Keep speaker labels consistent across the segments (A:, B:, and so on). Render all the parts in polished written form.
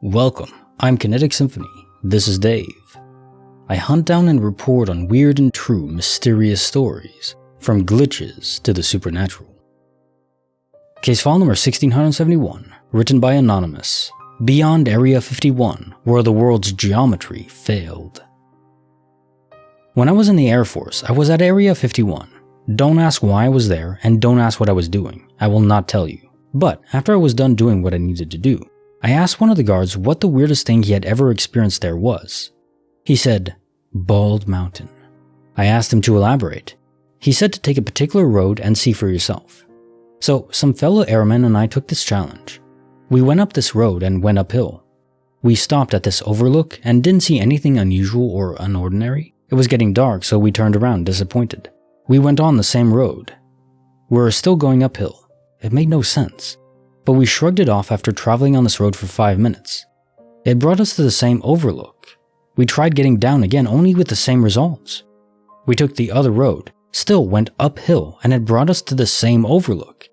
A: Welcome, I'm Kinetic Symphony. This is Dave. I hunt down and report on weird and true mysterious stories, from glitches to the supernatural. Case file number 1671, written by Anonymous. Beyond Area 51, where the world's geometry failed. When I was in the Air Force, I was at Area 51. Don't ask why I was there, and don't ask what I was doing. I will not tell you. But after I was done doing what I needed to do, I asked one of the guards what the weirdest thing he had ever experienced there was. He said, Bald Mountain. I asked him to elaborate. He said to take a particular road and see for yourself. So some fellow airmen and I took this challenge. We went up this road and went uphill. We stopped at this overlook and didn't see anything unusual or unordinary. It was getting dark, so we turned around disappointed. We went on the same road. We were still going uphill. It made no sense. But we shrugged it off after traveling on this road for 5 minutes. It brought us to the same overlook. We tried getting down again, only with the same results. We took the other road, still went uphill, and it brought us to the same overlook.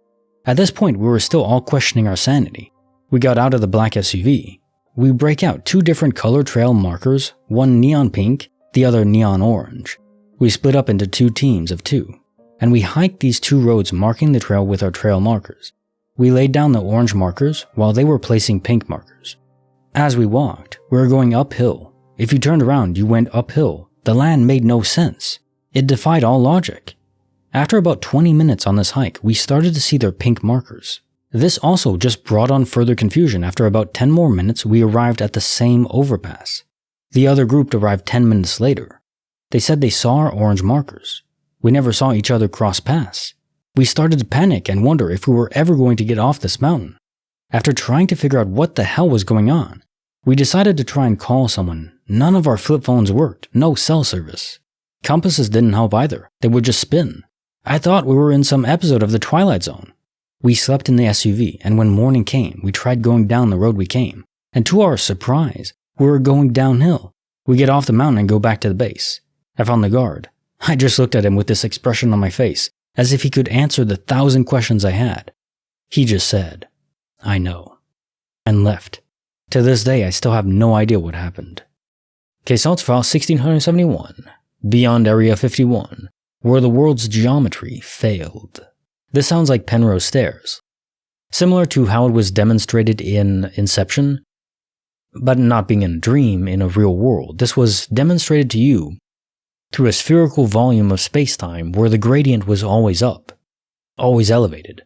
A: At this point, we were still all questioning our sanity. We got out of the black SUV. We break out 2 different color trail markers, one neon pink, the other neon orange. We split up into 2 teams of 2, and we hiked these 2 roads marking the trail with our trail markers. We laid down the orange markers while they were placing pink markers. As we walked, we were going uphill. If you turned around, you went uphill. The land made no sense. It defied all logic. After about 20 minutes on this hike, we started to see their pink markers. This also just brought on further confusion. After about 10 more minutes, we arrived at the same overpass. The other group arrived 10 minutes later. They said they saw our orange markers. We never saw each other cross paths. We started to panic and wonder if we were ever going to get off this mountain. After trying to figure out what the hell was going on, we decided to try and call someone. None of our flip phones worked, no cell service. Compasses didn't help either, they would just spin. I thought we were in some episode of The Twilight Zone. We slept in the SUV, and when morning came, we tried going down the road we came. And to our surprise, we were going downhill. We get off the mountain and go back to the base. I found the guard. I just looked at him with this expression on my face, as if he could answer the 1,000 questions I had. He just said, I know, and left. To this day, I still have no idea what happened. Case file 1671, Beyond Area 51, where the world's geometry failed. This sounds like Penrose Stairs. Similar to how it was demonstrated in Inception, but not being in a dream in a real world, this was demonstrated to you through a spherical volume of space-time where the gradient was always up, always elevated.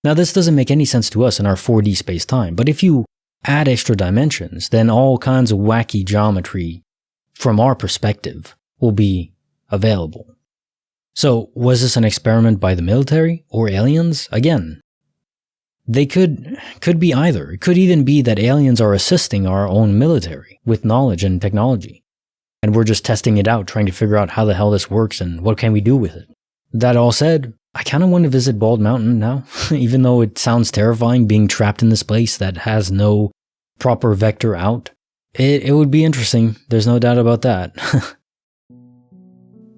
A: Now this doesn't make any sense to us in our 4D space-time, but if you add extra dimensions, then all kinds of wacky geometry from our perspective will be available. So was this an experiment by the military or aliens? Again, they could be either. It could even be that aliens are assisting our own military with knowledge and technology. And we're just testing it out, trying to figure out how the hell this works and what can we do with it. That all said, I kind of want to visit Bald Mountain now, even though it sounds terrifying being trapped in this place that has no proper vector out. It would be interesting, there's no doubt about that.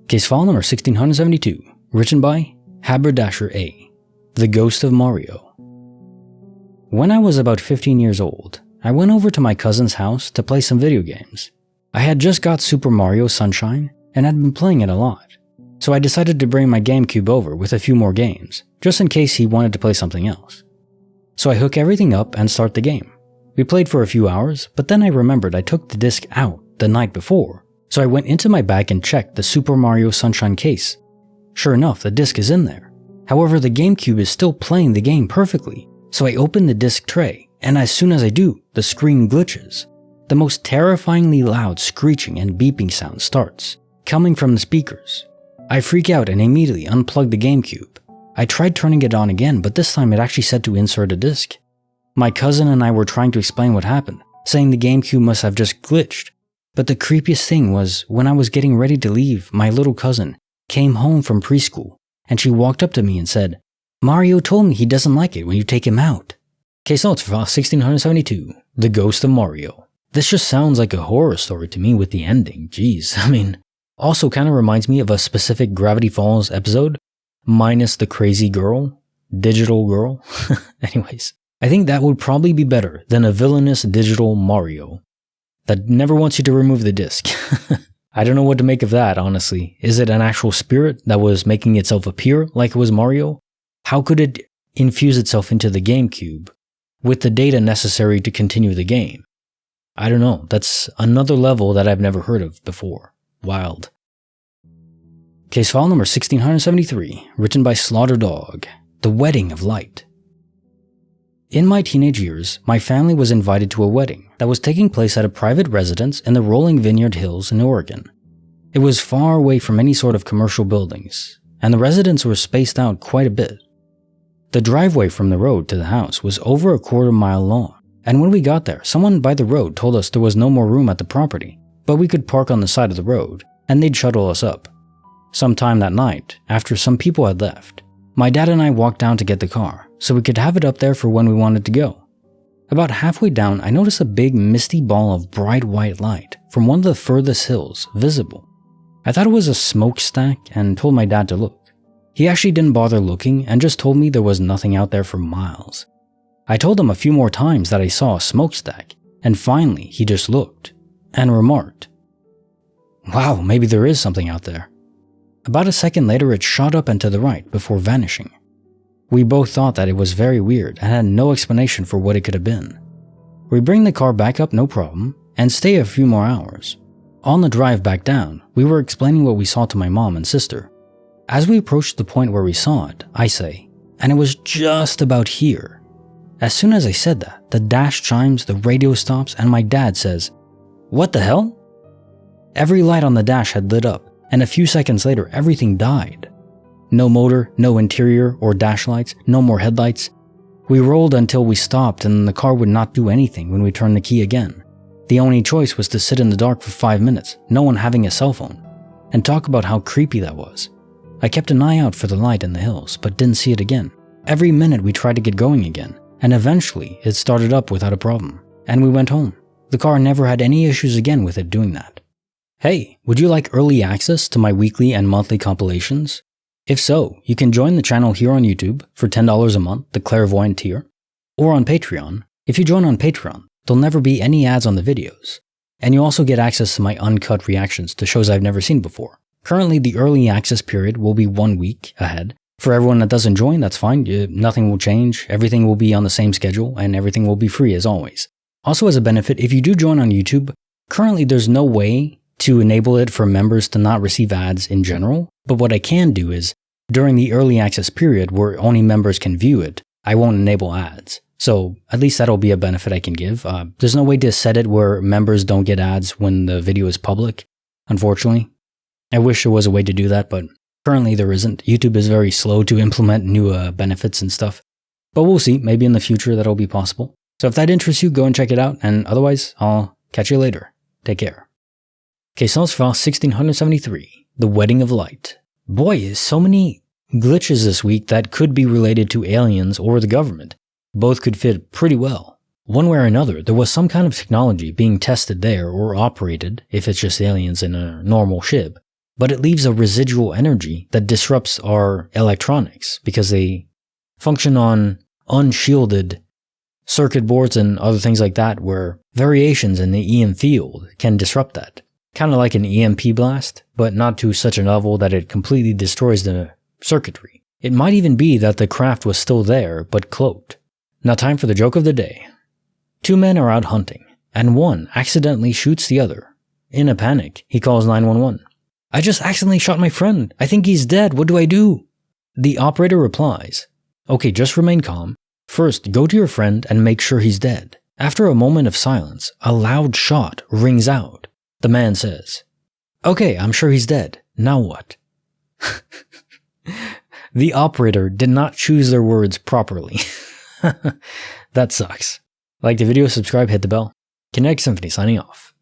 A: Case file number 1672, written by HaberdasherA, The Ghost of Mario. When I was about 15 years old, I went over to my cousin's house to play some video games. I had just got Super Mario Sunshine and had been playing it a lot, so I decided to bring my GameCube over with a few more games, just in case he wanted to play something else. So I hook everything up and start the game. We played for a few hours, but then I remembered I took the disc out the night before, so I went into my bag and checked the Super Mario Sunshine case. Sure enough, the disc is in there. However, the GameCube is still playing the game perfectly, so I open the disc tray, and as soon as I do, the screen glitches. The most terrifyingly loud screeching and beeping sound starts, coming from the speakers. I freak out and immediately unplug the GameCube. I tried turning it on again, but this time it actually said to insert a disc. My cousin and I were trying to explain what happened, saying the GameCube must have just glitched. But the creepiest thing was, when I was getting ready to leave, my little cousin came home from preschool, and she walked up to me and said, Mario told me he doesn't like it when you take him out. Case notes for 1672, The Ghost of Mario. This just sounds like a horror story to me with the ending, jeez, I mean, also kind of reminds me of a specific Gravity Falls episode, minus the crazy girl, digital girl. Anyways, I think that would probably be better than a villainous digital Mario that never wants you to remove the disc. I don't know what to make of that, honestly. Is it an actual spirit that was making itself appear like it was Mario? How could it infuse itself into the GameCube with the data necessary to continue the game? I don't know. That's another level that I've never heard of before. Wild. Case file number 1673, written by SlaughterDog, The Wedding of Light. In my teenage years, my family was invited to a wedding that was taking place at a private residence in the rolling Vineyard Hills in Oregon. It was far away from any sort of commercial buildings, and the residence was spaced out quite a bit. The driveway from the road to the house was over a quarter-mile long, and when we got there, someone by the road told us there was no more room at the property, but we could park on the side of the road, and they'd shuttle us up. Sometime that night, after some people had left, my dad and I walked down to get the car, so we could have it up there for when we wanted to go. About halfway down, I noticed a big misty ball of bright white light from one of the furthest hills visible. I thought it was a smokestack and told my dad to look. He actually didn't bother looking and just told me there was nothing out there for miles. I told him a few more times that I saw a smokestack, and finally he just looked and remarked, "Wow, maybe there is something out there." About a second later, it shot up and to the right before vanishing. We both thought that it was very weird and had no explanation for what it could have been. We bring the car back up no problem and stay a few more hours. On the drive back down, we were explaining what we saw to my mom and sister. As we approached the point where we saw it, I say, "And it was just about here." As soon as I said that, the dash chimes, the radio stops, and my dad says, "What the hell?" Every light on the dash had lit up, and a few seconds later, everything died. No motor, no interior or dash lights, no more headlights. We rolled until we stopped and the car would not do anything when we turned the key again. The only choice was to sit in the dark for 5 minutes, no one having a cell phone, and talk about how creepy that was. I kept an eye out for the light in the hills, but didn't see it again. Every minute we tried to get going again, and eventually it started up without a problem, and we went home. The car never had any issues again with it doing that. Hey, would you like early access to my weekly and monthly compilations? If so, you can join the channel here on YouTube for $10 a month, the Clairvoyant tier, or on Patreon. If you join on Patreon, there'll never be any ads on the videos, and you also get access to my uncut reactions to shows I've never seen before. Currently, the early access period will be 1 week ahead. For everyone that doesn't join, that's fine, nothing will change, everything will be on the same schedule, and everything will be free as always. Also as a benefit, if you do join on YouTube, currently there's no way to enable it for members to not receive ads in general, but what I can do is, during the early access period where only members can view it, I won't enable ads. So at least that'll be a benefit I can give. There's no way to set it where members don't get ads when the video is public, unfortunately. I wish there was a way to do that, but currently there isn't. YouTube is very slow to implement new benefits and stuff. But we'll see, maybe in the future that'll be possible. So if that interests you, go and check it out, and otherwise, I'll catch you later. Take care. Case file 1673, The Wedding of Light. Boy, so many glitches this week that could be related to aliens or the government. Both could fit pretty well. One way or another, there was some kind of technology being tested there or operated, if it's just aliens in a normal ship, but it leaves a residual energy that disrupts our electronics because they function on unshielded circuit boards and other things like that where variations in the EM field can disrupt that. Kind of like an EMP blast, but not to such a level that it completely destroys the circuitry. It might even be that the craft was still there, but cloaked. Now time for the joke of the day. 2 men are out hunting, and one accidentally shoots the other. In a panic, he calls 911. "I just accidentally shot my friend. I think he's dead. What do I do?" The operator replies, "Okay, just remain calm. First, go to your friend and make sure he's dead." After a moment of silence, a loud shot rings out. The man says, "Okay, I'm sure he's dead. Now what?" The operator did not choose their words properly. That sucks. Like the video, subscribe, hit the bell. Kinetic Symphony signing off.